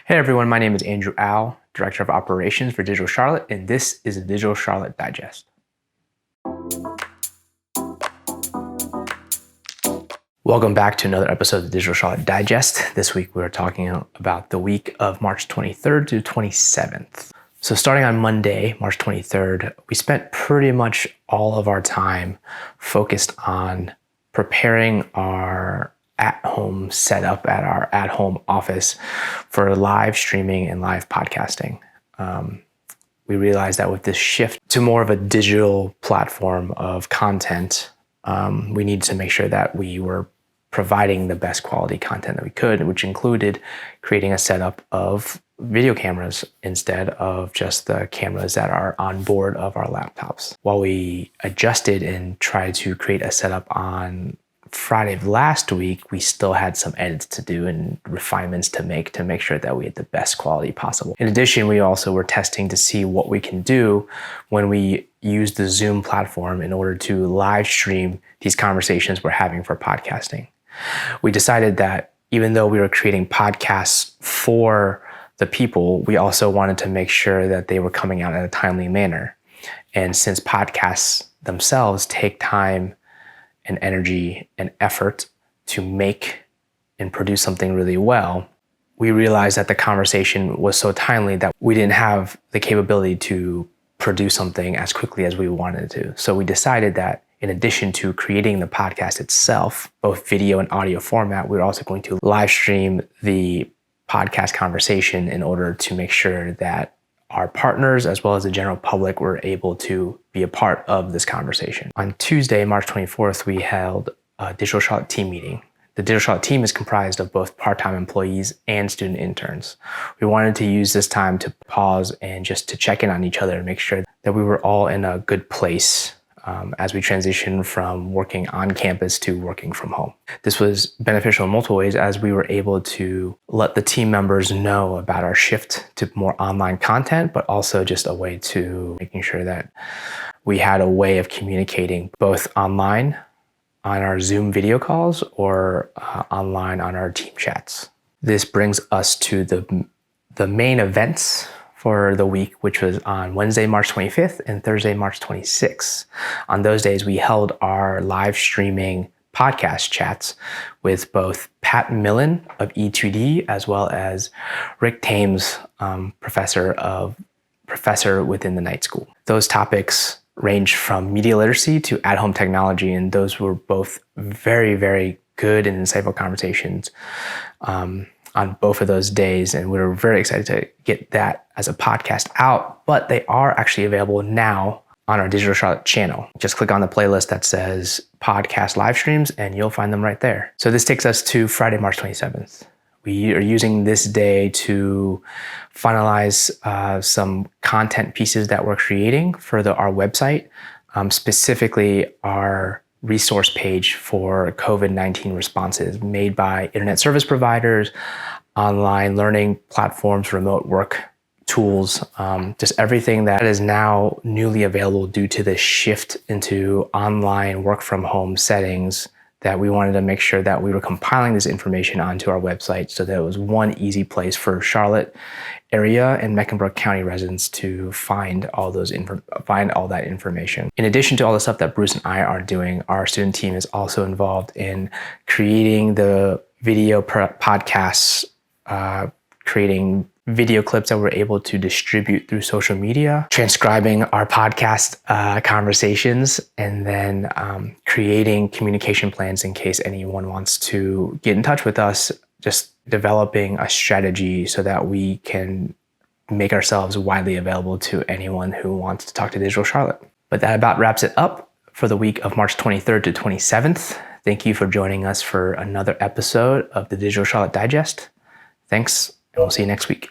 Hey everyone, my name is Andrew Au, Director of Operations for Digital Charlotte, and this is the Digital Charlotte Digest. Welcome back to another episode of the Digital Charlotte Digest. This week we're talking about the week of March 23rd to 27th. So starting on Monday, March 23rd, we spent pretty much all of our time focused on preparing our at-home setup at our at-home office for live streaming and live podcasting. We realized that with this shift to more of a digital platform of content, we needed to make sure that we were providing the best quality content that we could, which included creating a setup of video cameras instead of just the cameras that are on board of our laptops. While we adjusted and tried to create a setup on Friday of last week, we still had some edits to do and refinements to make sure that we had the best quality possible. In addition, we also were testing to see what we can do when we use the Zoom platform in order to live stream these conversations we're having for podcasting. We decided that even though we were creating podcasts for the people, we also wanted to make sure that they were coming out in a timely manner. And since podcasts themselves take time and energy and effort to make and produce something really well, we realized that the conversation was so timely that we didn't have the capability to produce something as quickly as we wanted to. So we decided that in addition to creating the podcast itself, both video and audio format, we're also going to live stream the podcast conversation in order to make sure that our partners, as well as the general public, were able to be a part of this conversation. On Tuesday, March 24th, we held a Digital Charlotte team meeting. The Digital Charlotte team is comprised of both part-time employees and student interns. We wanted to use this time to pause and just to check in on each other and make sure that we were all in a good place as we transition from working on campus to working from home. This was beneficial in multiple ways, as we were able to let the team members know about our shift to more online content, but also just a way to making sure that we had a way of communicating both online on our Zoom video calls or online on our team chats. This brings us to the main events for the week, which was on Wednesday, March 25th and Thursday, March 26th. On those days, we held our live streaming podcast chats with both Pat Millen of E2D, as well as Rick Thames, professor within the night school. Those topics range from media literacy to at-home technology, and those were both very, very good and insightful conversations on both of those days, and we were very excited to get that as a podcast out, but they are actually available now on our Digital Charlotte channel. Just click on the playlist that says podcast live streams and you'll find them right there. So this takes us to Friday, March 27th. We are using this day to finalize some content pieces that we're creating for our website, specifically our resource page for COVID-19 responses made by internet service providers, online learning platforms, remote work tools, just everything that is now newly available due to the shift into online work from home settings, that we wanted to make sure that we were compiling this information onto our website so that it was one easy place for Charlotte area and Mecklenburg County residents to find all that information. In addition to all the stuff that Bruce and I are doing, our student team is also involved in creating the video podcasts, creating video clips that we're able to distribute through social media, transcribing our podcast conversations, and then creating communication plans in case anyone wants to get in touch with us, just developing a strategy so that we can make ourselves widely available to anyone who wants to talk to Digital Charlotte. But that about wraps it up for the week of March 23rd to 27th. Thank you for joining us for another episode of the Digital Charlotte Digest. Thanks, and we'll see you next week.